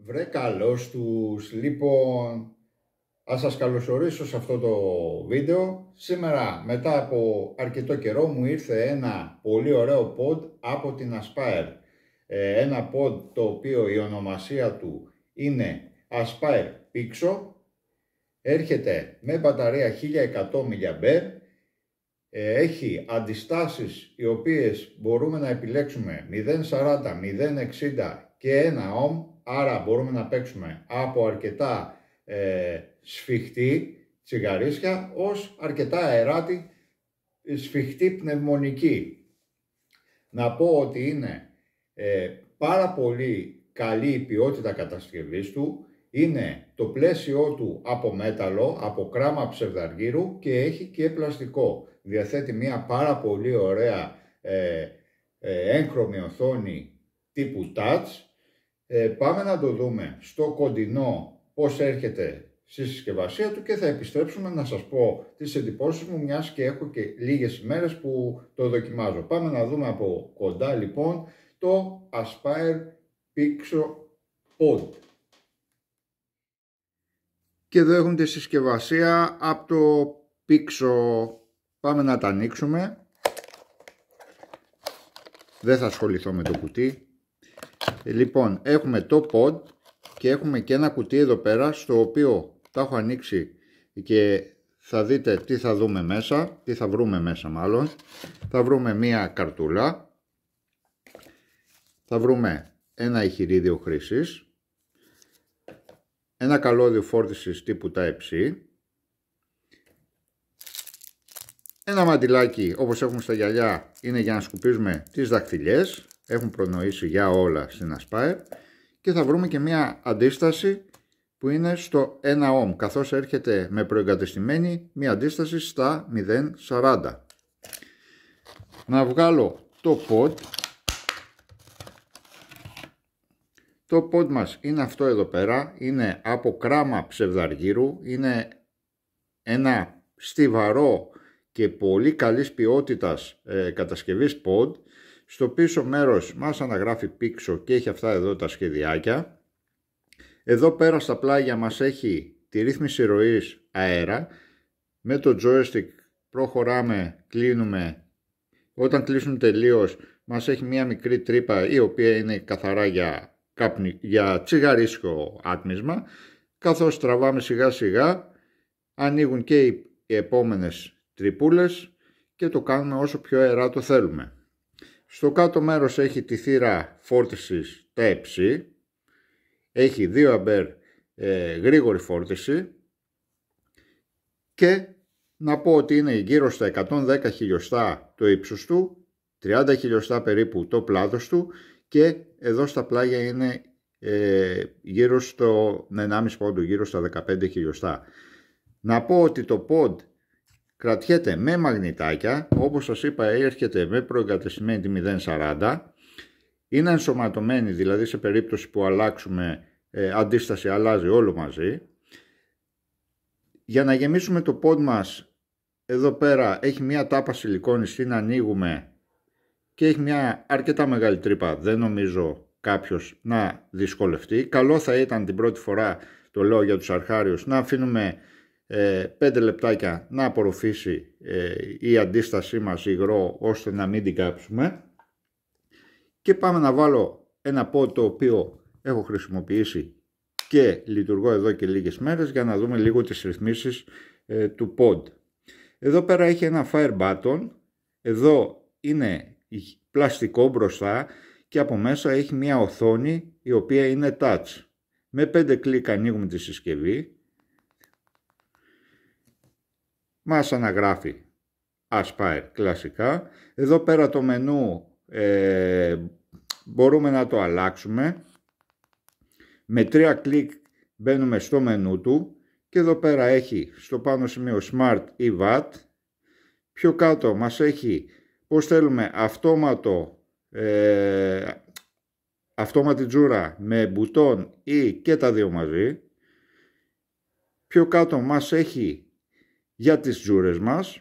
Βρε καλώς τους. Λοιπόν, ας σας καλωσορίσω σε αυτό το βίντεο. Σήμερα, μετά από αρκετό καιρό, μου ήρθε ένα πολύ ωραίο pod από την Aspire. Ένα pod το οποίο η ονομασία του είναι Aspire Pixo. Έρχεται με μπαταρία 1100 mAh. Έχει αντιστάσεις οι οποίες μπορούμε να επιλέξουμε 0.40, 0.60 και 1 ohm. Άρα μπορούμε να παίξουμε από αρκετά σφιχτή τσιγαρίσια ως αρκετά αεράτη σφιχτή πνευμονική. Να πω ότι είναι πάρα πολύ καλή η ποιότητα κατασκευής του. Είναι το πλαίσιο του από μέταλλο, από κράμα ψευδαργύρου και έχει και πλαστικό. Διαθέτει μια πάρα πολύ ωραία έγχρωμη οθόνη τύπου touch. Πάμε να το δούμε στο κοντινό πώς έρχεται στη συσκευασία του και θα επιστρέψουμε να σας πω τις εντυπώσεις μου, μιας και έχω και λίγες ημέρες που το δοκιμάζω. Πάμε να δούμε από κοντά λοιπόν το Aspire Pixo Pod. Και εδώ έχουν τη συσκευασία από το Pixo. Πάμε να τα ανοίξουμε. Δεν θα ασχοληθώ με το κουτί. Λοιπόν, έχουμε το pod και έχουμε και ένα κουτί εδώ πέρα, στο οποίο τα έχω ανοίξει και θα δείτε τι θα δούμε μέσα, τι θα βρούμε μέσα μάλλον. Θα βρούμε μία καρτούλα, θα βρούμε ένα ηχειρίδιο χρήσης, ένα καλώδιο φόρτισης τύπου Type-C, ένα μαντιλάκι όπως έχουμε στα γυαλιά, είναι για να σκουπίζουμε τις δαχτυλιές. Έχουν προνοήσει για όλα στην Aspire. Και θα βρούμε και μια αντίσταση που είναι στο 1 ohm, καθώς έρχεται με προεγκατεστημένη μια αντίσταση στα 0.40. Να βγάλω το pod. Το pod μας είναι αυτό εδώ πέρα, είναι από κράμα ψευδαργύρου, είναι ένα στιβαρό και πολύ καλής ποιότητας κατασκευής pod. Στο πίσω μέρος μας αναγράφει Pixo και έχει αυτά εδώ τα σχεδιάκια. Εδώ πέρα στα πλάγια μας έχει τη ρύθμιση ροής αέρα. Με το joystick προχωράμε, κλείνουμε. Όταν κλείσουμε τελείως μας έχει μια μικρή τρύπα η οποία είναι καθαρά για τσιγαρίσιο άτμισμα. Καθώς τραβάμε σιγά σιγά ανοίγουν και οι επόμενες τρυπούλες και το κάνουμε όσο πιο αεράτο θέλουμε. Στο κάτω μέρος έχει τη θύρα φόρτισης Type-C, έχει 2 A γρήγορη φόρτιση και να πω ότι είναι γύρω στα 110 χιλιοστά το ύψος του, 30 χιλιοστά περίπου το πλάτος του και εδώ στα πλάγια είναι γύρω στο 1,5 πόντο, γύρω στα 15 χιλιοστά. Να πω ότι το pod κρατιέται με μαγνητάκια, όπως σας είπα έρχεται με προεγκατεστημένη τη 0.40, είναι ενσωματωμένη, δηλαδή σε περίπτωση που αλλάξουμε αντίσταση αλλάζει όλο μαζί. Για να γεμίσουμε το pod μας, εδώ πέρα έχει μια τάπα σιλικόνης, την ανοίγουμε και έχει μια αρκετά μεγάλη τρύπα, δεν νομίζω κάποιος να δυσκολευτεί. Καλό θα ήταν την πρώτη φορά, το λέω για τους αρχάριους, να αφήνουμε 5 λεπτάκια να απορροφήσει η αντίστασή μας υγρό, ώστε να μην την κάψουμε. Και πάμε να βάλω ένα pod το οποίο έχω χρησιμοποιήσει και λειτουργώ εδώ και λίγες μέρες, για να δούμε λίγο τις ρυθμίσεις του pod. Εδώ πέρα έχει ένα fire button, εδώ είναι πλαστικό μπροστά και από μέσα έχει μια οθόνη η οποία είναι touch. Με 5 κλικ ανοίγουμε τη συσκευή. Μας αναγράφει Aspire κλασικά. Εδώ πέρα το μενού μπορούμε να το αλλάξουμε. Με 3 κλικ μπαίνουμε στο μενού του και εδώ πέρα έχει στο πάνω σημείο Smart ή Watt. Πιο κάτω μας έχει πως θέλουμε αυτόματη τζούρα με μπουτόν ή και τα δύο μαζί. Πιο κάτω μας έχει για τις τζούρες μας.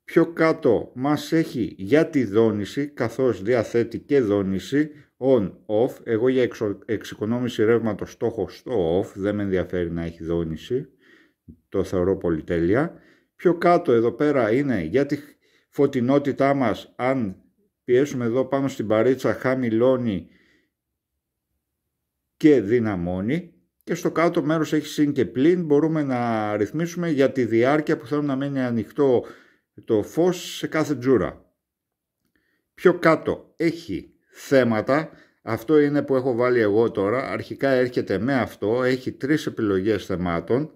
Πιο κάτω μας έχει για τη δόνηση, καθώς διαθέτει και δόνηση, on-off. Εγώ για εξοικονόμηση ρεύματος το έχω στο off, δεν με ενδιαφέρει να έχει δόνηση, το θεωρώ πολυτέλεια. Πιο κάτω εδώ πέρα είναι για τη φωτεινότητά μας, αν πιέσουμε εδώ πάνω στην παρίτσα χαμηλώνει και δυναμώνει, και στο κάτω μέρος έχει συν και πλην, μπορούμε να ρυθμίσουμε για τη διάρκεια που θέλουμε να μένει ανοιχτό το φως σε κάθε τζούρα. Πιο κάτω έχει θέματα, αυτό είναι που έχω βάλει εγώ τώρα, αρχικά έρχεται με αυτό, έχει 3 επιλογές θεμάτων,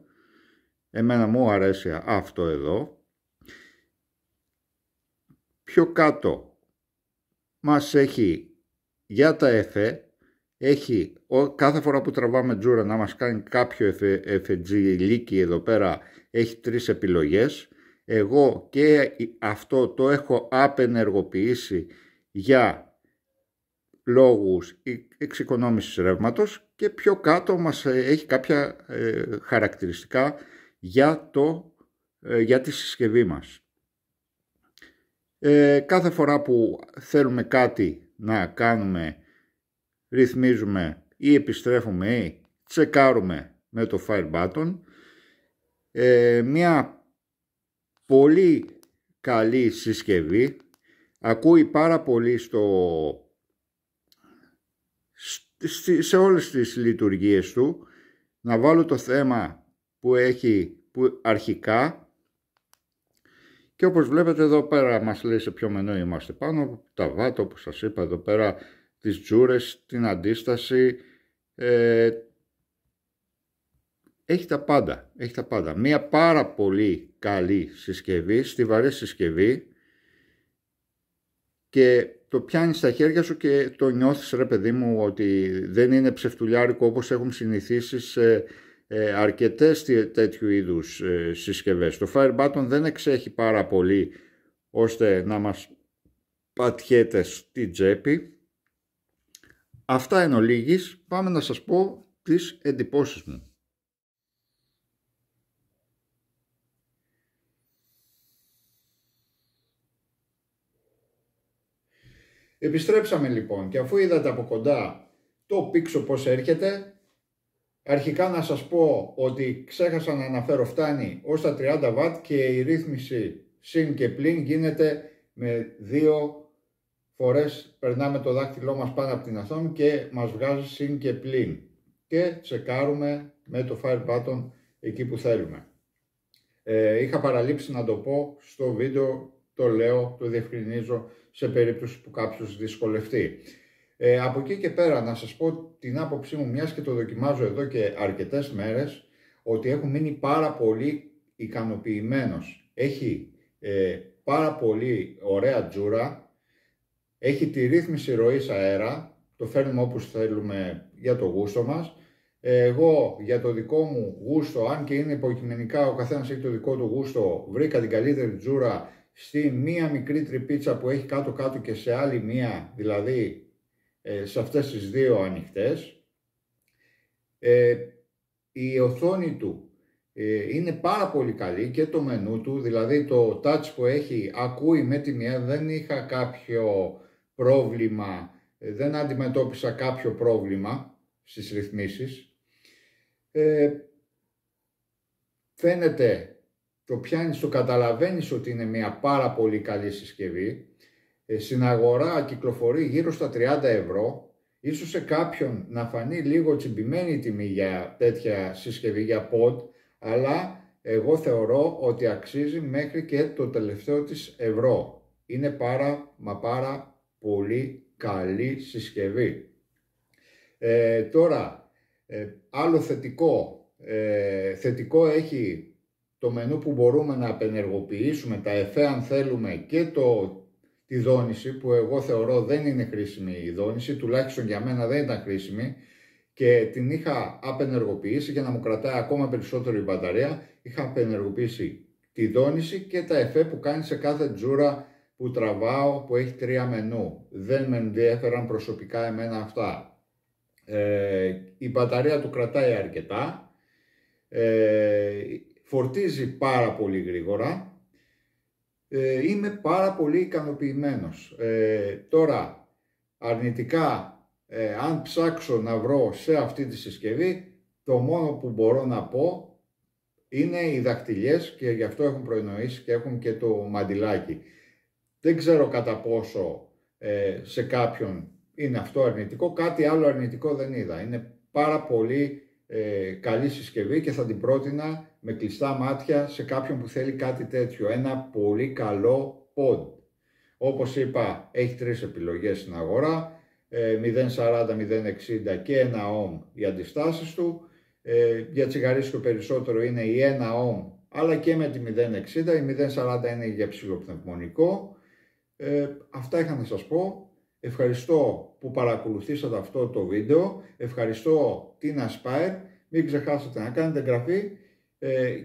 εμένα μου αρέσει αυτό εδώ. Πιο κάτω μας έχει για τα εφέ, έχει κάθε φορά που τραβάμε τζούρα να μας κάνει κάποιο εφετζιλίκι εδώ πέρα, έχει 3 επιλογές. Εγώ και αυτό το έχω απενεργοποιήσει για λόγους εξοικονόμησης ρεύματος, και πιο κάτω μας έχει κάποια χαρακτηριστικά για τη συσκευή μας. Κάθε φορά που θέλουμε κάτι να κάνουμε, ρυθμίζουμε ή επιστρέφουμε ή τσεκάρουμε με το Fire Button. Μια πολύ καλή συσκευή, ακούει πάρα πολύ σε όλες τις λειτουργίες του. Να βάλω το θέμα που έχει αρχικά, και όπως βλέπετε εδώ πέρα μας λέει σε ποιο μενού είμαστε πάνω, τα βάτα όπως σας είπα εδώ πέρα, τις τζούρες, την αντίσταση, έχει τα πάντα, Μια πάρα πολύ καλή συσκευή, στιβαρή συσκευή, και το πιάνεις στα χέρια σου και το νιώθεις, ρε παιδί μου, ότι δεν είναι ψευτουλιάρικο όπως έχουμε συνηθίσει σε αρκετές τέτοιου είδους συσκευές. Το Fire Button δεν εξέχει πάρα πολύ ώστε να μας πατιέται στη τσέπη. Αυτά εν ολίγης, πάμε να σας πω τις εντυπώσεις μου. Επιστρέψαμε λοιπόν, και αφού είδατε από κοντά το πίξο πώς έρχεται, αρχικά να σας πω ότι ξέχασα να αναφέρω, φτάνει ως τα 30 W και η ρύθμιση συν και πλην γίνεται με 2 φορές. Περνάμε το δάχτυλό μας πάνω από την οθόνη και μας βγάζει συν και πλην, και τσεκάρουμε με το Fire Button εκεί που θέλουμε. Είχα παραλείψει να το πω στο βίντεο, το λέω, το διευκρινίζω σε περίπτωση που κάποιος δυσκολευτεί. Από εκεί και πέρα να σας πω την άποψή μου, μιας και το δοκιμάζω εδώ και αρκετές μέρες, ότι έχω μείνει πάρα πολύ ικανοποιημένος. Έχει πάρα πολύ ωραία τζούρα, έχει τη ρύθμιση ροής αέρα, το φέρνουμε όπως θέλουμε για το γούστο μας. Εγώ για το δικό μου γούστο, αν και είναι υποκειμενικά ο καθένας έχει το δικό του γούστο, βρήκα την καλύτερη τζούρα στη μία μικρή τρυπίτσα που έχει κάτω-κάτω και σε άλλη μία, δηλαδή σε αυτές τις 2 ανοιχτές. Η οθόνη του είναι πάρα πολύ καλή, και το μενού του, δηλαδή το touch που έχει, ακούει με τη μία, δεν είχα κάποιο πρόβλημα, δεν αντιμετώπισα κάποιο πρόβλημα στις ρυθμίσεις. Φαίνεται, το πιάνεις, το καταλαβαίνεις ότι είναι μια πάρα πολύ καλή συσκευή. Στην αγορά κυκλοφορεί γύρω στα 30 ευρώ. Ίσως σε κάποιον να φανεί λίγο τσιμπημένη η τιμή για τέτοια συσκευή, για pod, αλλά εγώ θεωρώ ότι αξίζει μέχρι και το τελευταίο της ευρώ. Είναι πάρα πολύ καλή συσκευή. Τώρα, άλλο θετικό έχει το μενού που μπορούμε να απενεργοποιήσουμε τα εφέ αν θέλουμε, και τη δόνηση, που εγώ θεωρώ δεν είναι χρήσιμη η δόνηση, τουλάχιστον για μένα δεν ήταν χρήσιμη, και την είχα απενεργοποιήσει για να μου κρατάει ακόμα περισσότερο η μπαταρία. Είχα απενεργοποιήσει τη δόνηση και τα εφέ που κάνει σε κάθε τζούρα που τραβάω, που έχει 3 μενού. Δεν με ενδιαφέραν προσωπικά εμένα αυτά. Η μπαταρία του κρατάει αρκετά, φορτίζει πάρα πολύ γρήγορα, είμαι πάρα πολύ ικανοποιημένος. Τώρα, αρνητικά αν ψάξω να βρω σε αυτή τη συσκευή, το μόνο που μπορώ να πω είναι οι δαχτυλιές, και γι' αυτό έχουν προεννοήσει και έχουν και το μαντιλάκι. Δεν ξέρω κατά πόσο σε κάποιον είναι αυτό αρνητικό, κάτι άλλο αρνητικό δεν είδα. Είναι πάρα πολύ καλή συσκευή και θα την πρότεινα με κλειστά μάτια σε κάποιον που θέλει κάτι τέτοιο. Ένα πολύ καλό pod. Όπως είπα, έχει 3 επιλογές στην αγορά, 0.40, 0.60 και 1 ohm οι αντιστάσεις του. Για τσιγαρίσιο περισσότερο είναι η 1 ohm, αλλά και με τη 0.60, η 0.40 είναι για ψηλοπνευμονικό. Αυτά είχα να σας πω. Ευχαριστώ που παρακολουθήσατε αυτό το βίντεο. Ευχαριστώ την Aspire. Μην ξεχάσετε να κάνετε εγγραφή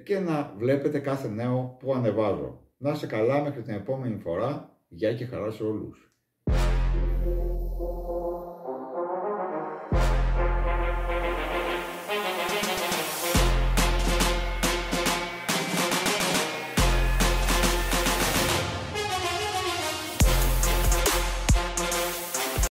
και να βλέπετε κάθε νέο που ανεβάζω. Να είστε καλά μέχρι την επόμενη φορά. Γεια και χαρά σε όλους.